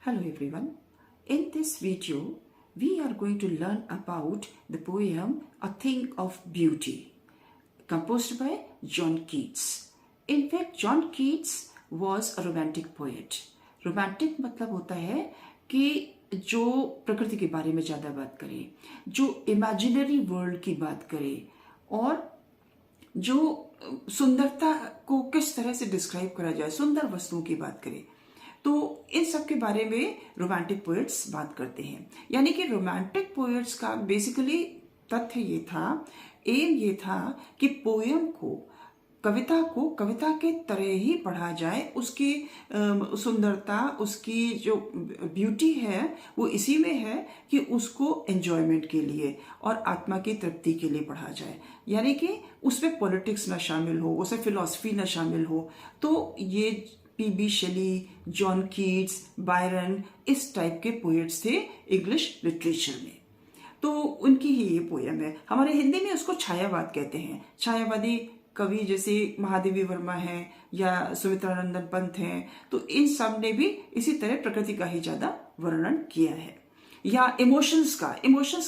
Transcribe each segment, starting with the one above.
Hello everyone. In this video, we are going to learn about the poem A Thing of Beauty, composed by John Keats. In fact, John Keats was a romantic poet. Romantic मतलब होता है कि जो प्रकृति के बारे में ज़्यादा बात करे, जो इमेजिनरी वर्ल्ड की बात करे और जो सुंदरता को किस तरह से डिस्क्राइब करा जाए, सुंदर वस्तुओं की बात करे, तो इन सब के बारे में रोमांटिक पोएट्स बात करते हैं। यानी कि रोमांटिक पोएट्स का बेसिकली तथ्य ये था, एम ये था कि पोयम को, कविता को कविता के तरह ही पढ़ा जाए। उसकी सुंदरता, उसकी जो ब्यूटी है वो इसी में है कि उसको एंजॉयमेंट के लिए और आत्मा की तृप्ति के लिए पढ़ा जाए। यानी कि उसमें पॉलिटिक्स ना शामिल हो, उसमें फिलॉसफी ना शामिल हो। तो ये पी.बी. शेली, जॉन कीट्स, बायरन, इस टाइप के पोएट्स थे इंग्लिश लिटरेचर में। तो उनकी ही ये पोयम है। हमारे हिंदी में उसको छायावाद कहते हैं। छायावादी कवि जैसे महादेवी वर्मा हैं या सुमित्रानंदन पंत हैं, तो इन सब ने भी इसी तरह प्रकृति का ही ज्यादा वर्णन किया है, या इमोशंस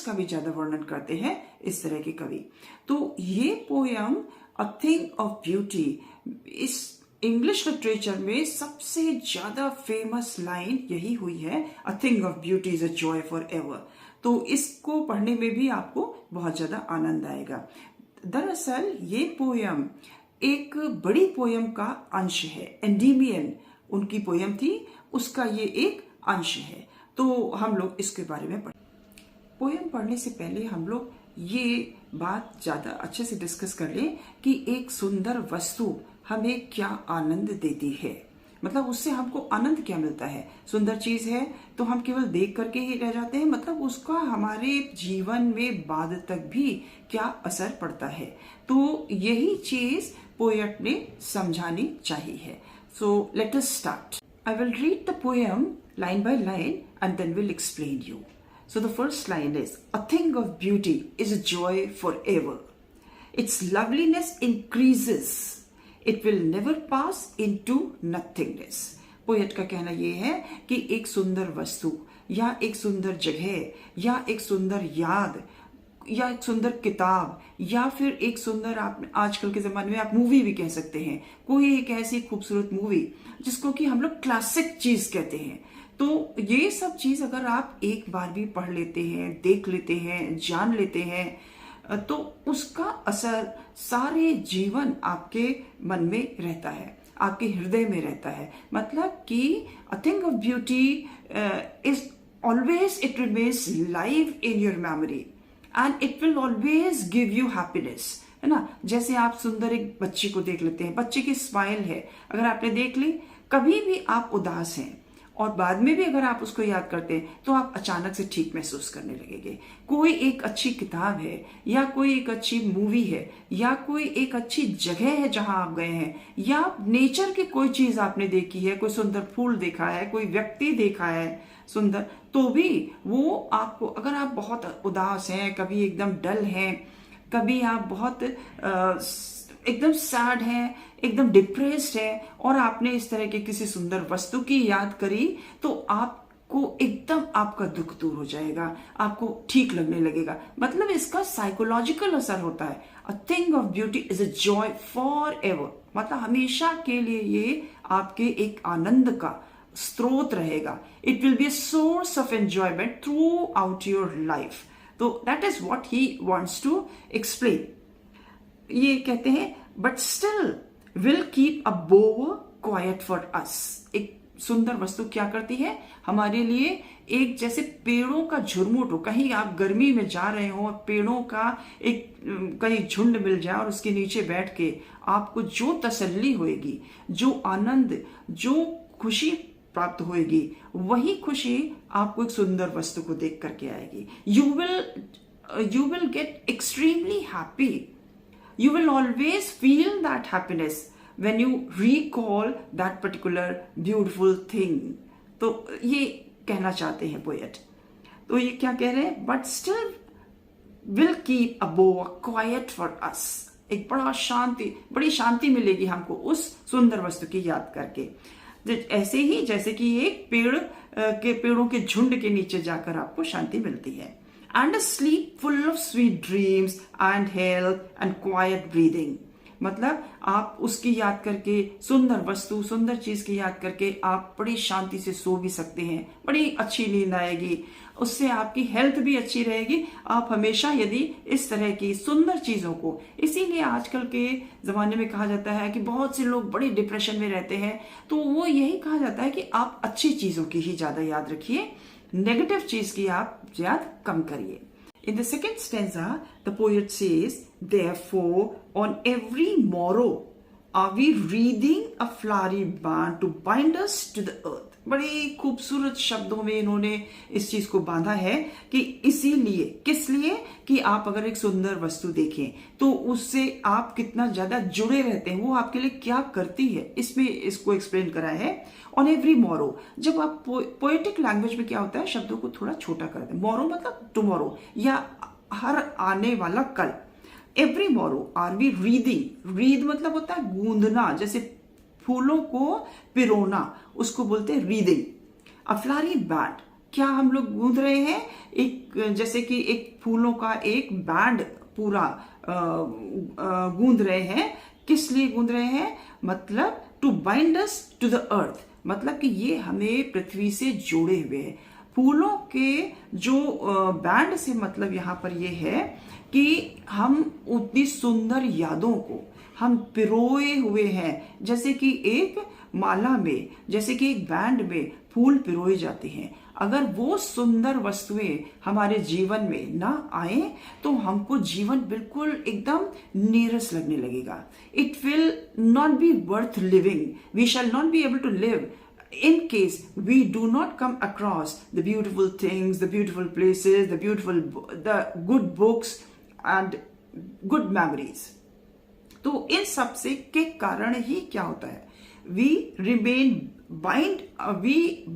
का भी ज्यादा वर्णन करते हैं इस तरह के कवि। तो ये poem a thing of beauty, इस इंग्लिश लिटरेचर में सबसे ज्यादा फेमस लाइन यही हुई है, a thing of beauty is a joy for ever. तो इसको पढ़ने में भी आपको बहुत ज्यादा आनंद आएगा। दरअसल ये पोयम एक बड़ी पोयम का अंश है। एंडीमियन उनकी पोयम थी, उसका ये एक अंश है। तो हम लोग इसके बारे में पोयम पढ़ने से पहले हम लोग ये बात ज्यादा अच्छे से डिस्कस कर लें कि एक सुंदर वस्तु हमें क्या आनंद देती है। मतलब उससे हमको आनंद क्या मिलता है। सुंदर चीज है तो हम केवल देख करके ही रह जाते हैं, मतलब उसका हमारे जीवन में बाद तक भी क्या असर पड़ता है। तो यही चीज पोएट ने समझानी चाहिए। So let us start. I will read the poem line by line and then we'll explain you. So the first line is, a thing of beauty is a joy forever. Its loveliness increases. It will never pass into nothingness. Poet का कहना ये है कि एक सुंदर वस्तु या एक सुंदर जगह या एक सुंदर याद या एक सुंदर किताब या फिर एक सुंदर, आप आजकल के जमाने में आप मूवी भी कह सकते हैं, कोई एक ऐसी खूबसूरत मूवी जिसको कि हम लोग क्लासिक चीज कहते हैं। तो ये सब चीज अगर आप एक बार भी पढ़ लेते हैं, देख लेते हैं, जान लेते हैं, तो उसका असर सारे जीवन आपके मन में रहता है, आपके हृदय में रहता है। मतलब कि a thing of beauty is always, it remains live in your memory and it will always give you happiness, है ना। जैसे आप सुंदर एक बच्ची को देख लेते हैं, बच्चे की स्माइल है, अगर आपने देख ली, कभी भी आप उदास हैं और बाद में भी अगर आप उसको याद करते हैं तो आप अचानक से ठीक महसूस करने लगेंगे। कोई एक अच्छी किताब है या कोई एक अच्छी मूवी है या कोई एक अच्छी जगह है जहां आप गए हैं, या नेचर की कोई चीज आपने देखी है, कोई सुंदर फूल देखा है, कोई व्यक्ति देखा है सुंदर, तो भी वो आपको, अगर आप बहुत उदास हैं, कभी एकदम डल हैं, कभी आप बहुत एकदम सैड है, एकदम डिप्रेस्ड है और आपने इस तरह के किसी सुंदर वस्तु की याद करी, तो आपको एकदम आपका दुख दूर हो जाएगा, आपको ठीक लगने लगेगा। मतलब इसका साइकोलॉजिकल असर होता है। A thing of beauty is a joy for ever, मतलब हमेशा के लिए ये आपके एक आनंद का स्रोत रहेगा। It will be a source of enjoyment throughout your life. तो that is what he wants to explain. ये कहते हैं, but still will keep a bower quiet for us. एक सुंदर वस्तु क्या करती है हमारे लिए, एक जैसे पेड़ों का झुरमुट हो, कहीं आप गर्मी में जा रहे हो और पेड़ों का एक कहीं झुंड मिल जाए और उसके नीचे बैठ के आपको जो तसल्ली होएगी, जो आनंद, जो खुशी प्राप्त होएगी, वही खुशी आपको एक सुंदर वस्तु को देख करके आएगी। You will get extremely happy. You will always feel that happiness when you recall that particular beautiful thing. तो ये कहना चाहते हैं पोएट। तो ये क्या कह रहे हैं, but still will keep above quiet for us. एक बड़ी शांति मिलेगी हमको उस सुंदर वस्तु की याद करके। ऐसे ही जैसे कि एक पेड़ों के झुंड के नीचे जाकर आपको शांति मिलती है. And a slip full of sweet dreams and health and quite breathing. मतलब आप उसकी याद करके, सुंदर वस्तु, सुंदर चीज की याद करके आप बड़ी शांति से सो भी सकते हैं. बड़ी अच्छी नींद आएगी, उससे आपकी हेल्थ भी अच्छी रहेगी. आप हमेशा यदि इस तरह की सुंदर चीजों को, इसीलिए आजकल के जमाने में कहा जाता है कि बहुत से लोग बड़े डिप्रेशन में रहते हैं, तो वो यही कहा जाता है कि आप अच्छी चीजों की ही ज्यादा याद रखिए, नेगेटिव चीज की आप याद कम करिए. In the second stanza, the poet says, therefore, on every morrow are we wreathing a flowery band to bind us to the earth. बड़ी खूबसूरत शब्दों में इन्होंने इस चीज को बांधा है कि इसीलिए, किस लिए, कि आप अगर एक सुंदर वस्तु देखें तो उससे आप कितना ज्यादा जुड़े रहते हैं, वो आपके लिए क्या करती है, इसमें इसको एक्सप्लेन करा है. ऑन एवरी मॉरो, जब आप पोएटिक लैंग्वेज में क्या होता है, शब्दों को थोड़ा छोटा कर दें. मॉरो मतलब टुमारो, या हर आने वाला कल. Every morrow are we wreathing. Wreath मतलब होता है गूंदना, जैसे फूलों को पिरोना, उसको बोलते हैं रीदिंग. अ फ्लावरी बैंड, क्या हम लोग गूंद रहे हैं, एक जैसे कि एक फूलों का एक बैंड पूरा गूंद रहे हैं. किस लिए गूंद रहे हैं, मतलब to bind us to the earth, मतलब कि ये हमें पृथ्वी से जोड़े हुए हैं. फूलों के जो बैंड से मतलब यहाँ पर ये है कि हम उतनी सुंदर यादों को हम पिरोए हुए हैं, जैसे कि एक माला में, जैसे कि एक बैंड में फूल पिरोए जाते हैं. अगर वो सुंदर वस्तुएं हमारे जीवन में ना आए तो हमको जीवन बिल्कुल एकदम नीरस लगने लगेगा. It will not be worth living. We shall not be able to live in case we do not come across the beautiful things, the beautiful places, the good books and good memories. तो इन सब से के कारण ही क्या होता है, we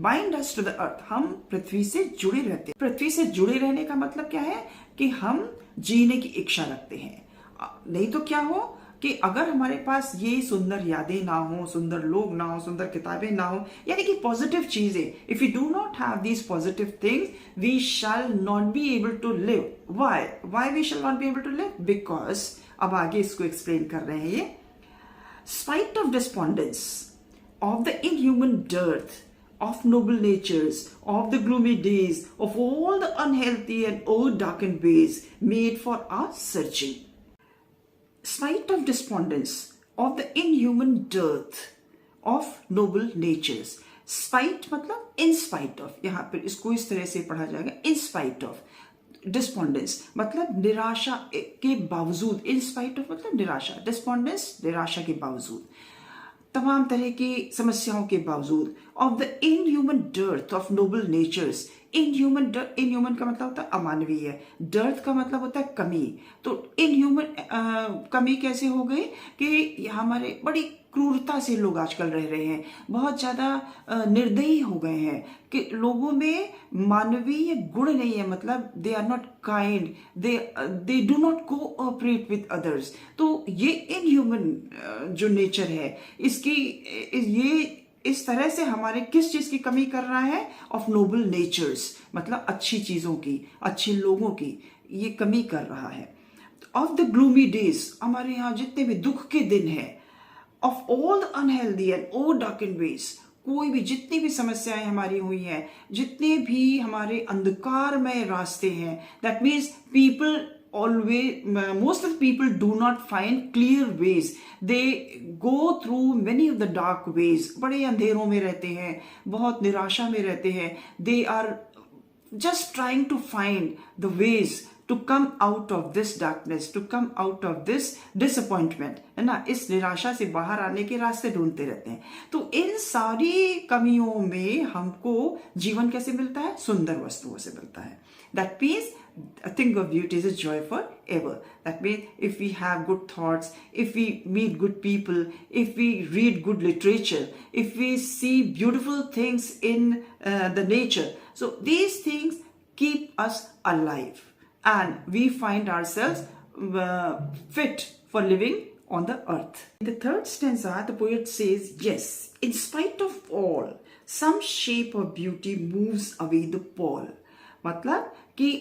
bind us to the earth. हम पृथ्वी से जुड़े रहते हैं. पृथ्वी से जुड़े रहने का मतलब क्या है कि हम जीने की इच्छा रखते हैं. नहीं तो क्या हो कि अगर हमारे पास ये सुंदर यादें ना हो, सुंदर लोग ना हो, सुंदर किताबें ना हो, यानी कि पॉजिटिव चीजें, if you do not have these positive things, we shall not be able to live. Why we shall not be able to live? Because अब आगे इसको एक्सप्लेन कर रहे हैं ये. Spite of despondence, of the inhuman dearth, of noble natures, of the gloomy days, of all the unhealthy and o'er-darkened ways made for our searching. Spite of despondence, of the inhuman dearth, of noble natures. Spite मतलब in spite of, यहाँ पर इसको इस तरह से पढ़ा जाएगा, in spite of. Despondence मतलब निराशा के बावजूद, इन स्पाइट ऑफ मतलब निराशा, डिस्पोंडेंस निराशा के बावजूद, तमाम तरह की समस्याओं के बावजूद. Of the inhuman dearth of noble natures. Inhuman का मतलब होता है अमानवीय, डर्थ का मतलब होता है कमी. तो इनह्यूमन कमी कैसे हो गई कि हमारे बड़ी क्रूरता से लोग आजकल रह रहे हैं, बहुत ज्यादा निर्दयी हो गए हैं कि लोगों में मानवीय गुण नहीं है, मतलब they are not kind, they do not cooperate with others. तो ये इनह्यूमन जो नेचर है, इसकी ये इस तरह से हमारे किस चीज की कमी कर रहा है, ऑफ नोबल नेचर्स, मतलब अच्छी चीजों की, अच्छे लोगों की ये कमी कर रहा है. ऑफ द ग्लूमी डेज, हमारे यहाँ जितने भी दुख के दिन है. Of all the unhealthy and over darken ways, कोई भी जितनी भी समस्याएं हमारी हुई हैं, जितने भी हमारे अंधकारमय रास्ते हैं, that means people always, most of the people do not find clear ways. They go through many of the dark ways. बड़े अंधेरों में रहते हैं, बहुत निराशा में रहते हैं. They are just trying to find the ways to come out of this darkness, to come out of this disappointment, है ना. इस निराशा से बाहर आने के रास्ते ढूंढते रहते हैं. तो इन सारी कमियों में हमको जीवन कैसे मिलता है, सुंदर वस्तुओं से मिलता है. That means a thing of beauty is a joy forever. That means if we have good thoughts, if we meet good people, if we read good literature, if we see beautiful things in the nature, so these things keep us alive and we find ourselves fit for living on the earth. In the third stanza, the poet says, yes, in spite of all, some shape of beauty moves away the pall. मतलब कि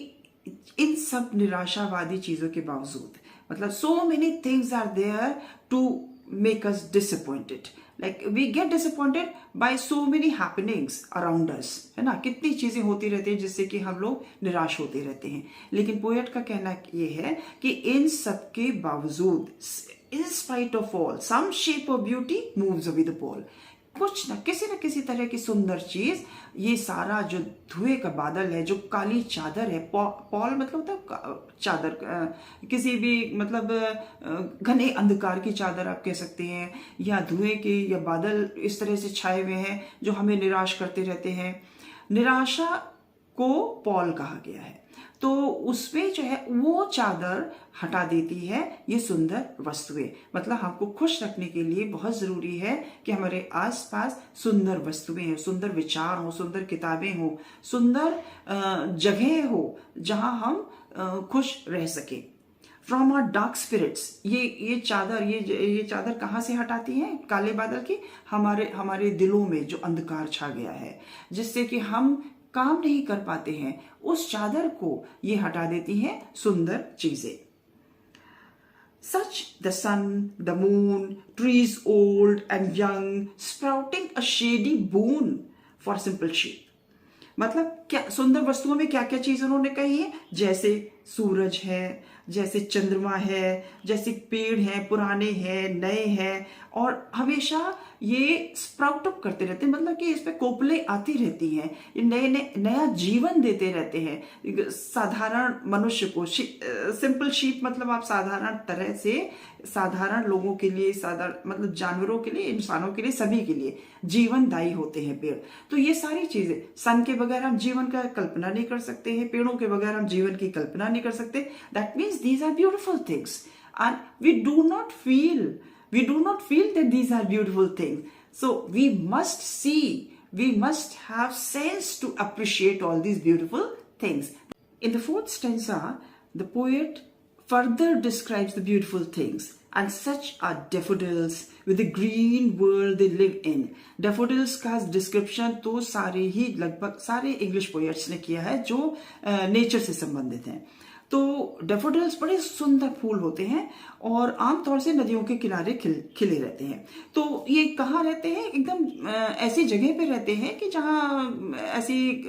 इन सब निराशावादी चीजों के बावजूद, मतलब so many things are there to make us disappointed. Like we get disappointed by so many happenings around us, है ना, कितनी चीजें होती रहती हैं जिससे कि हम लोग निराश होते रहते हैं. लेकिन पोएट का कहना ये है कि इन सब के बावजूद, in spite of all, some shape of beauty moves away the pall. कुछ न किसी तरह की सुंदर चीज, ये सारा जो धुएं का बादल है, जो काली चादर है, पॉल मतलब होता है चादर, किसी भी मतलब घने अंधकार की चादर आप कह सकते हैं, या धुएं के या बादल इस तरह से छाए हुए हैं जो हमें निराश करते रहते हैं. निराशा को पॉल कहा गया है. तो उसमें जो है वो चादर हटा देती है ये सुंदर वस्तुएं. मतलब हमको खुश रखने के लिए बहुत जरूरी है कि हमारे आसपास सुंदर वस्तुएं हो, सुंदर विचार हो, सुंदर किताबें हो, सुंदर जगह हो जहां हम खुश रह सके. फ्रॉम आर डार्क स्पिरिट्स, ये चादर कहाँ से हटाती है काले बादल की? हमारे दिलों में जो अंधकार छा गया है, जिससे कि हम काम नहीं कर पाते हैं, उस चादर को ये हटा देती हैं सुंदर चीजें. Such the sun, the moon, trees old and young, sprouting a shady boon for simple sheep. मतलब क्या सुंदर वस्तुओं में क्या क्या चीज उन्होंने कही है? जैसे सूरज है, जैसे चंद्रमा है, जैसे पेड़ हैं, पुराने हैं, नए हैं, और हमेशा ये स्प्राउट अप करते रहते हैं. मतलब कि इस पे कोपले आती रहती हैं, ये नया जीवन देते रहते हैं साधारण मनुष्य को. सिंपल शीप मतलब आप साधारण तरह से, साधारण लोगों के लिए, साधारण मतलब जानवरों के लिए, इंसानों के लिए, सभी के लिए जीवनदायी होते हैं पेड़. तो ये सारी चीजें, सन के बगैर हम जीवन का कल्पना नहीं कर सकते हैं, पेड़ों के बगैर हम जीवन की कल्पना नहीं कर सकते. That means these are beautiful things, and we do not feel that these are beautiful things. So we must see, we must have sense to appreciate all these beautiful things. In the fourth stanza, the poet further describes the beautiful things, and such are daffodils with the green world they live in. Daffodils का description तो लगभग सारे English poets ने किया है जो nature से संबंधित हैं. तो डेफोडिल्स बड़े सुंदर फूल होते हैं और आमतौर से नदियों के किनारे खिले रहते हैं. तो ये कहाँ रहते हैं? एकदम ऐसी जगह पे रहते हैं कि जहाँ ऐसी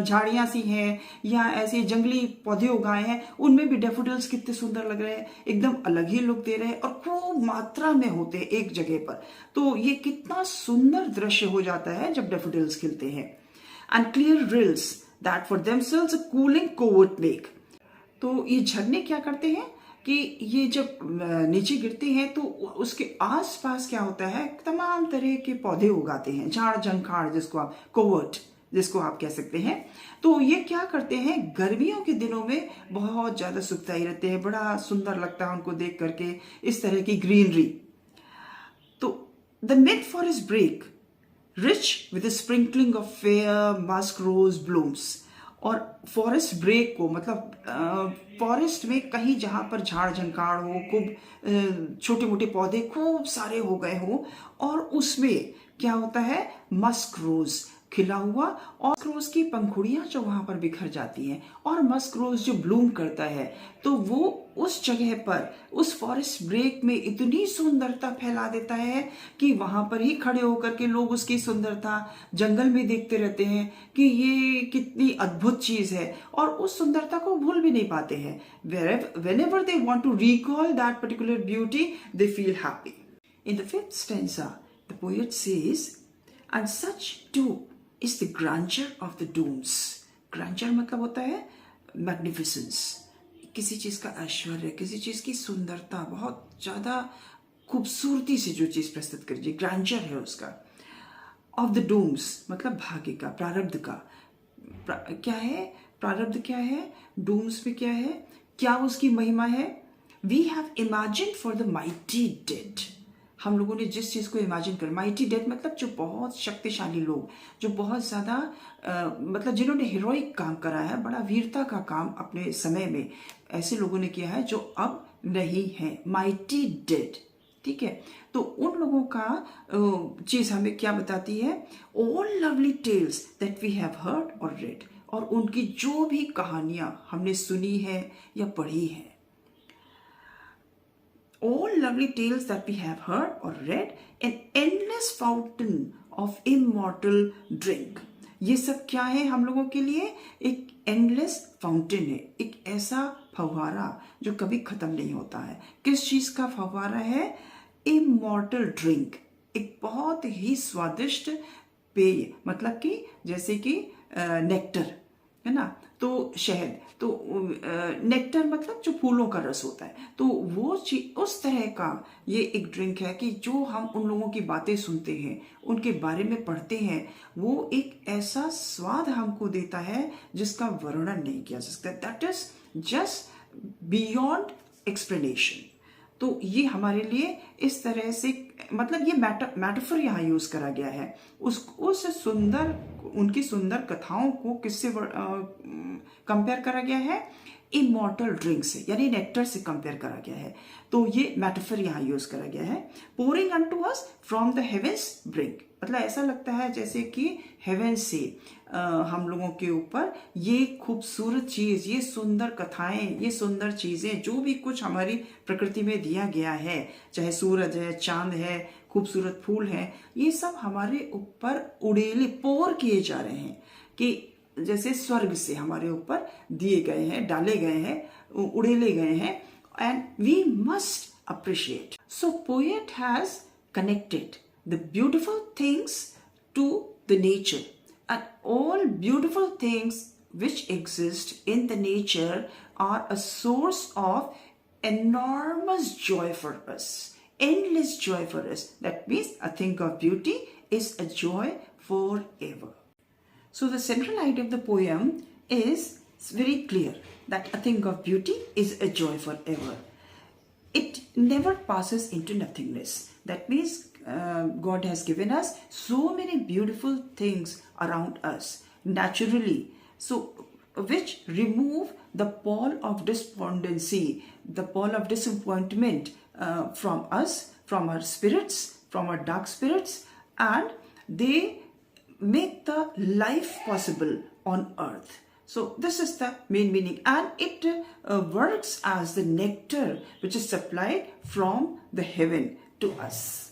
झाड़ियाँ सी हैं या ऐसे जंगली पौधे उगाए हैं, उनमें भी डेफोडिल्स कितने सुंदर लग रहे हैं, एकदम अलग ही लुक दे रहे हैं और खूब मात्रा में होते हैं एक जगह पर. तो ये कितना सुंदर दृश्य हो जाता है जब डेफोडिल्स खिलते हैं. And clear rills that for themselves a cooling covert make. तो ये झरने क्या करते हैं कि ये जब नीचे गिरते हैं तो उसके आसपास क्या होता है, तमाम तरह के पौधे उगाते हैं, झाड़ झंखाड़ जिसको आप कोवर्ट जिसको आप कह सकते हैं. तो ये क्या करते हैं, गर्मियों के दिनों में बहुत ज्यादा सुखदायी रहते हैं, बड़ा सुंदर लगता है उनको देख करके इस तरह की ग्रीनरी. तो the mid forest brake rich with sprinkling of fair musk rose blooms. और फॉरेस्ट ब्रेक को मतलब फॉरेस्ट में कहीं जहां पर झाड़ झंकाड़ हो, खूब छोटे मोटे पौधे खूब सारे हो गए हो, और उसमें क्या होता है, मस्क रोज खिला हुआ, और मस्क रोज की पंखुड़ियां जो वहां पर बिखर जाती हैं, और मस्क रोज जो ब्लूम करता है, तो वो उस जगह पर उस फॉरेस्ट ब्रेक में इतनी सुंदरता फैला देता है कि वहां पर ही खड़े होकर के लोग उसकी सुंदरता जंगल में देखते रहते हैं कि ये कितनी अद्भुत चीज है, और उस सुंदरता को भूल भी नहीं पाते हैं. Whenever they want to recall that particular beauty, they feel happy. In the fifth stanza, the poet says, and such too is the grandeur of the dooms. Grandeur मतलब होता है magnificence, किसी चीज का ऐश्वर्य, किसी चीज की सुंदरता, बहुत ज्यादा खूबसूरती से जो चीज प्रस्तुत करिए, ग्रैंडर है उसका. ऑफ द डूम्स मतलब भाग्य का, प्रारब्ध का. क्या है प्रारब्ध, क्या है डूम्स में, क्या है, क्या उसकी महिमा है. We have imagined for the mighty dead. हम लोगों ने जिस चीज को इमेजिन कर, माइटी डेड मतलब जो बहुत शक्तिशाली लोग, जो बहुत ज्यादा मतलब जिन्होंने हीरोइक काम करा है, बड़ा वीरता का काम अपने समय में ऐसे लोगों ने किया है जो अब नहीं है, माइटी डेड। ठीक है, तो उन लोगों का चीज हमें क्या बताती है? All lovely tales that we have heard or read, और उनकी जो भी कहानियां हमने सुनी है या पढ़ी है, all lovely tales that we have heard or read, an endless fountain of immortal drink. ये सब क्या है हम लोगों के लिए? एक एंडलेस फाउंटेन है, एक ऐसा फव्वारा जो कभी खत्म नहीं होता है। किस चीज का फव्वारा है? इमॉर्टल ड्रिंक, एक बहुत ही स्वादिष्ट पेय, मतलब कि जैसे कि नेक्टर है ना, तो शहद, तो नेक्टर मतलब जो फूलों का रस होता है, तो वो उस तरह का ये एक ड्रिंक है कि जो हम उन लोगों की बातें सुनते हैं, उनके बारे में पढ़ते हैं, वो एक ऐसा स्वाद हमको देता है जिसका वर्णन नहीं किया जा सकता। That is just beyond explanation. तो ये हमारे लिए इस तरह से, मतलब ये मेटाफर यहाँ यूज करा गया है। उस सुंदर, उनकी सुंदर कथाओं को किससे कंपेयर करा गया है? इमॉर्टल ड्रिंक से, यानी नेक्टर से कंपेयर करा गया है। तो ये मेटाफर यहाँ यूज करा गया है। Pouring unto us from the heaven's brink, मतलब ऐसा लगता है जैसे कि हेवन से हम लोगों के ऊपर ये खूबसूरत चीज, ये सुंदर कथाएं, ये सुंदर चीजें, जो भी कुछ हमारी प्रकृति में दिया गया है, चाहे सूरज है, चांद है, खूबसूरत फूल है, ये सब हमारे ऊपर उड़ेले पोर किए जा रहे हैं, कि जैसे स्वर्ग से हमारे ऊपर दिए गए हैं, डाले गए हैं, उड़ेले गए हैं, and we must appreciate. So poet has connected the beautiful things to the nature, and all beautiful things which exist in the nature are a source of enormous joy for us, endless joy for us. That means a thing of beauty is a joy forever. So the central idea of the poem is very clear, that a thing of beauty is a joy forever. It never passes into nothingness. That means God has given us so many beautiful things around us naturally, so which remove the pall of despondency, the pall of disappointment from us, from our spirits, from our dark spirits, and they make the life possible on earth. So this is the main meaning, and it works as the nectar which is supplied from the heaven to us.